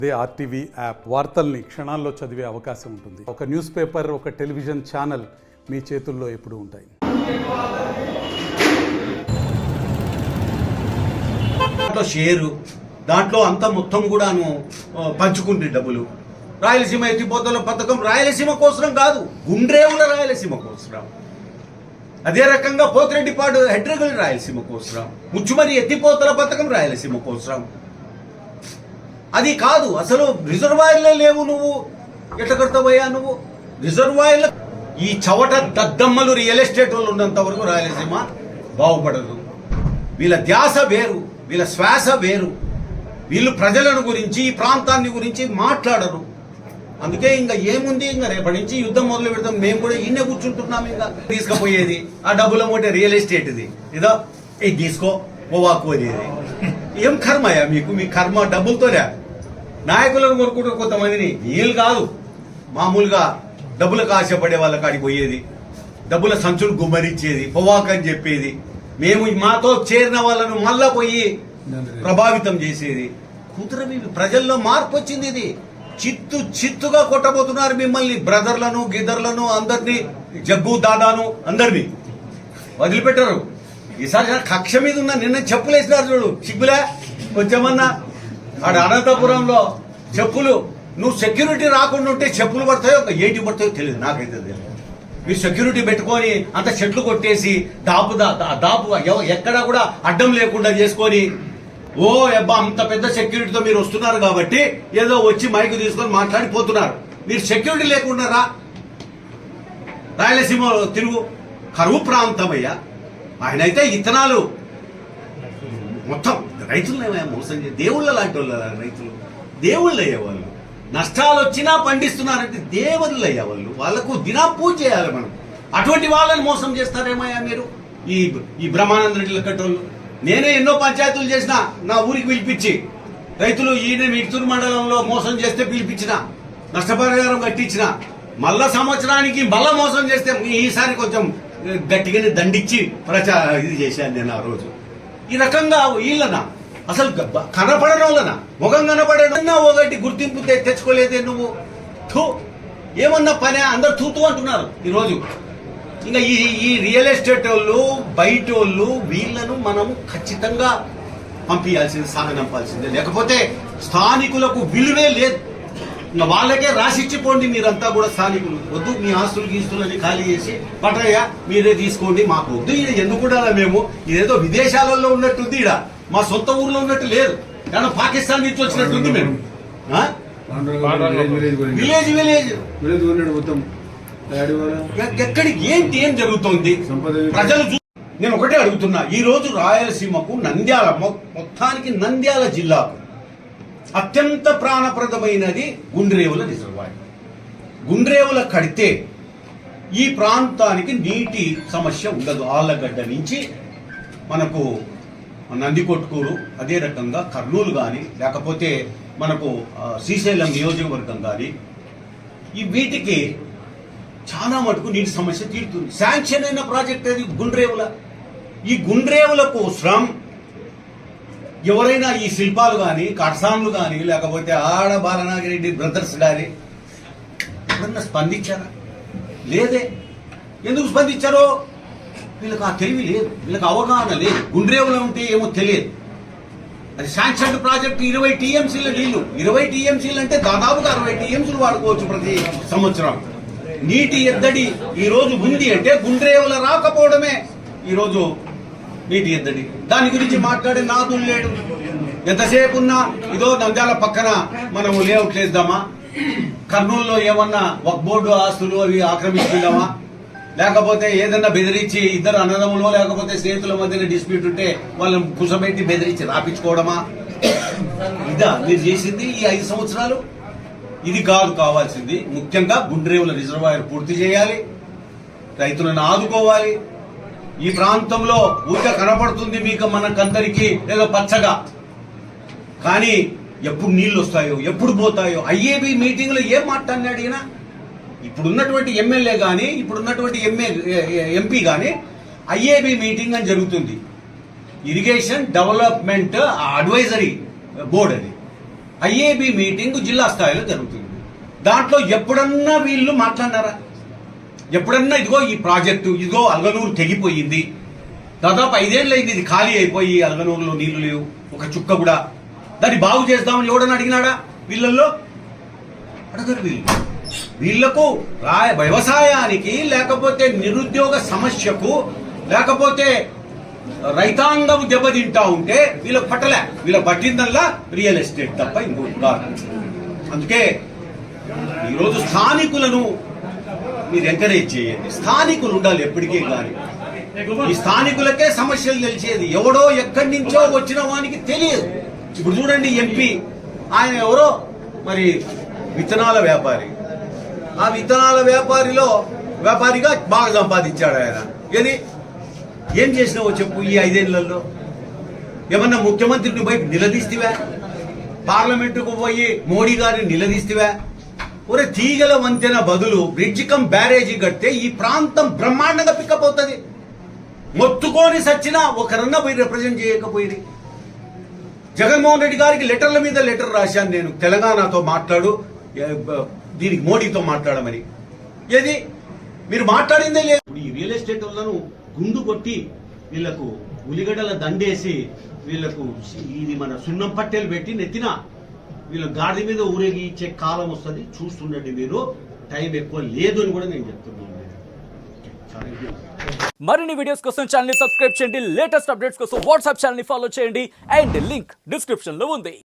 అదే RTV app వార్తల్ని క్షణాల్లో చదివే అవకాశం ఉంటుంది. ఒక న్యూస్ పేపర్, ఒక టెలివిజన్ ఛానల్ మీ చేతుల్లో ఎప్పుడూ ఉంటాయి. షేరు దాంట్లో అంతా మొత్తం కూడాను పంచుకుంటే డబ్బులు. రాయలసీమ ఎత్తిపోతల పథకం రాయలసీమ కోసరం కాదు, గుండ్రేవుల రాయలసీమ కోసరం. అదే రకంగా పోతిరెడ్డిపాడు హెడ్రగల్ రాయలసీమ కోసరం. ముచ్చుమరి ఎత్తిపోతల పథకం రాయలసీమ కోసరం. అది కాదు, అసలు రిజర్వాయర్లే లేవు. నువ్వు ఎట్లా కడతావయ్యా? నువ్వు రిజర్వాయర్ల ఈ చవట దద్దమ్మలు రియల్ ఎస్టేట్ వాళ్ళు ఉన్నంత వరకు రాయలసీమ బాగుపడదు. వీళ్ళ ధ్యాస వేరు, వీళ్ళ శ్వాస వేరు. వీళ్ళు ప్రజలను గురించి, ఈ ప్రాంతాన్ని గురించి మాట్లాడరు. అందుకే ఇంకా ఏముంది, ఇంకా రేపటి నుంచి యుద్ధం మొదలు పెడతాం. మేము కూడా ఇన్నే కూర్చుంటున్నాం. ఇంకా తీసుకుపోయేది ఆ డబ్బుల మూటే రియల్ ఎస్టేట్ ఇది. ఇదో ఇది తీసుకో పోవాకు అనేది. ఏం కర్మయ్యా మీకు? మీ కర్మ డబ్బులతోనే. నాయకులను కొనుక్కుంటూ కొంతమందిని, వీళ్ళు కాదు మామూలుగా డబ్బులకు ఆశపడే వాళ్ళ కాడికి పోయేది, డబ్బుల సంచులు గుమ్మరించేది, పొవాక్ అని చెప్పేది. మేము మాతో చేరిన వాళ్ళను మళ్ళా పోయి ప్రభావితం చేసేది. కుదరవి ప్రజల్లో మార్పు వచ్చింది. ఇది చిత్తుగా కొట్టబోతున్నారు మిమ్మల్ని, బ్రదర్లను గిదర్లను అందరినీ, జగ్గు దాదాను అందరినీ వదిలిపెట్టారు. ఈసారి కక్ష మీద ఉన్న నిన్న చెప్పులేసినారు చూడు, సిగ్గులే కొంచెమన్నా. ఆడ అనంతపురంలో చెప్పులు, నువ్వు సెక్యూరిటీ రాకుండా ఉంటే చెప్పులు పడతాయో ఏంటి పడతాయో తెలియదు, నాకైతే తెలియదు. మీరు సెక్యూరిటీ పెట్టుకొని అంత చెట్లు కొట్టేసి దాపు ఎక్కడా కూడా అడ్డం లేకుండా చేసుకొని, ఓ అబ్బా అంత పెద్ద సెక్యూరిటీతో మీరు వస్తున్నారు కాబట్టి ఏదో వచ్చి మైకు తీసుకొని మాట్లాడిపోతున్నారు. మీరు సెక్యూరిటీ లేకుండా రా, రాయలసీమ తిరుగు, కరువు ప్రాంతం అయ్యా. ఆయన అయితే ఇత్తనాలు మొత్తం రైతులనే మోసం చేసి, దేవుళ్ళ లాంటి వాళ్ళు రైతులు, దేవుళ్ళు అయ్యేవాళ్ళు. నష్టాలు వచ్చినా పండిస్తున్నారంటే దేవుళ్ళు అయ్యేవాళ్ళు. వాళ్ళకు దినా పూజ చేయాలి మనం. అటువంటి వాళ్ళని మోసం చేస్తారేమయ్యా మీరు, ఈ బ్రహ్మానంద రెడ్డి కట్టోళ్ళు. నేనే ఎన్నో పంచాయతీలు చేసిన, నా ఊరికి పిలిపించి రైతులు ఈయన మిడ్తూరు మండలంలో మోసం చేస్తే పిలిపించిన, నష్టపరిహారం కట్టించిన. మళ్ళా సంవత్సరానికి మళ్ళా మోసం చేస్తే ఈసారి కొంచెం గట్టిగానే దండించి ఇది చేశాను నేను ఆ రోజు. ఈ రకంగా వీళ్ళనా అసలు కనపడడం వల్లనా, ముఖం కనపడేనా ఒకటి గుర్తింపు తెచ్చుకోలేదే నువ్వు. ఏమన్నా పనే, అందరు తూతూ అంటున్నారు ఈరోజు. ఇంకా ఈ రియల్ ఎస్టేట్ వాళ్ళు, బయట వాళ్ళు, వీళ్ళను మనము ఖచ్చితంగా పంపించాల్సింది, సాగనంపాల్సిందే. లేకపోతే స్థానికులకు విలువే లేదు. ఇంకా వాళ్ళకే రాసిచ్చిపోండి మీరంతా కూడా. స్థానికులు వద్దు, మీ ఆస్తులు గీస్తులని ఖాళీ చేసి పట్టయ్యా మీరే తీసుకోండి, మాకు వద్దు. ఇది ఎందుకు ఉండాలా? మేము ఇదేదో విదేశాలలో ఉన్నట్టుంది, ఇక్కడ మా సొంత ఊర్లో ఉన్నట్టు లేదు. కానీ పాకిస్తాన్ నుంచి వచ్చినట్టుంది. మేము ఎక్కడికి ఏంటి, ఏం జరుగుతోంది ప్రజలు నేను ఒకటే అడుగుతున్నా. ఈ రోజు రాయలసీమకు, నంద్యాల మొత్తానికి నంద్యాల జిల్లాకు అత్యంత ప్రాణప్రదమైనది గుండ్రేవుల రిజర్వాయర్. గుండ్రేవుల కడితే ఈ ప్రాంతానికి నీటి సమస్య ఉండదు. ఆళ్లగడ్డ నుంచి మనకు నందికొట్కూరు, అదే రకంగా కర్నూలు కానీ, లేకపోతే మనకు శ్రీశైలం నియోజకవర్గం కానీ, ఈ వీటికి చాలా మటుకు నీటి సమస్య తీరుతుంది. శాంక్షన్ అయిన ప్రాజెక్ట్ అది గుండ్రేవుల. ఈ గుండ్రేవుల కోసం ఎవరైనా ఈ శిల్పాలు కానీ, కర్సాన్లు కానీ, లేకపోతే ఆడ బాలనాగిరెడ్డి బ్రదర్స్ కానీ ఎవరన్నా స్పందించారా? లేదే. ఎందుకు స్పందించారో? వీళ్ళకి ఆ తెలివి లేదు, వీళ్ళకి అవగాహన లేదు. గుండ్రేవులో ఉంటే ఏమో తెలియదు. అది శాంక్షన్ ప్రాజెక్టు 20 టీఎంసీల నీళ్లు. 20 టీఎంసీలు అంటే దాదాపుగా 60 టీఎంసీలు వాడుకోవచ్చు ప్రతి సంవత్సరం. నీటి ఎద్దడి ఈ రోజు ఉంది అంటే గుండ్రేవుల రాకపోవడమే ఈ రోజు నీటి ఎద్దడి. దాని గురించి మాట్లాడే నాదులు లేడు. ఎంతసేపు ఉన్నా ఇదో నంద్యాల పక్కన మనము లేఅవుట్ చేద్దామా, కర్నూలులో ఏమన్నా ఒక బోర్డు ఆస్తులు అవి ఆక్రమించుకుందామా, లేకపోతే ఏదన్నా బెదిరించి ఇద్దరు అన్నదమ్ములో లేకపోతే స్నేహితుల మధ్యన డిస్ప్యూట్ ఉంటే వాళ్ళని కూర్చోబెట్టి బెదిరించి రాపించుకోవడమా? ఇదా మీరు చేసింది ఈ 5 సంవత్సరాలు? ఇది కాదు కావాల్సింది. ముఖ్యంగా గుండ్రేవుల రిజర్వాయర్ పూర్తి చేయాలి, రైతులను ఆదుకోవాలి. ఈ ప్రాంతంలో ఊరికే కనపడుతుంది మీకు మనకందరికీ ఏదో పచ్చగా, కానీ ఎప్పుడు నీళ్లు వస్తాయో, ఎప్పుడు పోతాయో. ఐఏబీ మీటింగ్ లో ఏం మాట్లాడినాడు ఈయన? ఇప్పుడున్నటువంటి ఎమ్మెల్యే గాని, ఇప్పుడున్నటువంటి ఎంపీ గాని ఐఏబీ మీటింగ్ అని జరుగుతుంది. ఇరిగేషన్ డెవలప్మెంట్ అడ్వైజరీ బోర్డు అది. ఐఏబి మీటింగ్ జిల్లా స్థాయిలో జరుగుతుంది. దాంట్లో ఎప్పుడన్నా వీళ్ళు మాట్లాడినారా? ఎప్పుడన్నా ఇదిగో ఈ ప్రాజెక్టు, ఇదిగో అల్గనూరు తెగిపోయింది, దాదాపు 5 ఏళ్ళు అయింది ఇది ఖాళీ అయిపోయి, అల్గనూరులో నీళ్లు లేవు ఒక చుక్క కూడా, దాన్ని బాగు చేద్దామని ఎవడన్నా అడిగినాడా? వీళ్ళల్లో అడగరు. వీళ్లకు వ్యవసాయానికి, లేకపోతే నిరుద్యోగ సమస్యకు, లేకపోతే రైతాంగం దెబ్బతింటా ఉంటే వీళ్ళకి పట్టలే. వీళ్ళకి పట్టిందల్లా రియల్ ఎస్టేట్ తప్ప ఇంకోటి కాదు. అందుకే ఈరోజు స్థానికులను మీరు ఎంకరేజ్ చేయండి. స్థానికులు ఉండాలి ఎప్పటికీ. కానీ ఈ స్థానికులకే సమస్యలు తెలిసేది, ఎవడో ఎక్కడి నుంచో వచ్చిన వానికి తెలియదు. ఇప్పుడు చూడండి ఎంపీ, ఆయన ఎవరో మరి విత్తనాల వ్యాపారి. ఆ విత్తనాల వ్యాపారిగా బాగా సంపాదించాడు ఆయన. ఏం చేసినావో చెప్పు ఈ 5 ఏళ్లలో? ఏమన్నా ముఖ్యమంత్రిని పోయి నిలదీstiవా? పార్లమెంటుకు పోయి మోడీ గారిని నిలదీstiవా? ఒరే, తీగల వంతెన బదులు బ్రిడ్జ్ కమ్ బ్యారేజీ కడితే ఈ ప్రాంతం బ్రహ్మాండంగా పికప్ అవుతుంది. మొత్తుకొని సచ్చినా ఒకరన్నా పోయి రిప్రజెంట్ చేయకపోయింది. జగన్మోహన్ రెడ్డి గారికి లెటర్ల మీద లెటర్ రాశాను నేను, తెలంగాణతో మాట్లాడు, దీనికి మోడీతో మాట్లాడమని. మీరు మాట్లాడిందే లేదు. ఈ రియల్ ఎస్టేట్ వాళ్ళను గుండు కొట్టి వీళ్లకు ఉలిగడ్డల దండేసి వీళ్లకు ఇది మన సున్నం పట్టెలు పెట్టి నెత్తిన వీళ్ళ గాడి మీద ఊరేగి ఇచ్చే కాలం వస్తుంది. చూస్తుండండి మీరు, టైం ఎక్కువ లేదు అని కూడా నేను చెప్తున్నాను. మరిన్ని వీడియోస్ కోసం ఛానల్ ని సబ్స్క్రైబ్ చేయండి. లేటెస్ట్ అప్డేట్స్ కోసం వాట్సాప్ ఛానల్ ని ఫాలో చేయండి. అండ్ లింక్ డిస్క్రిప్షన్ లో ఉంది.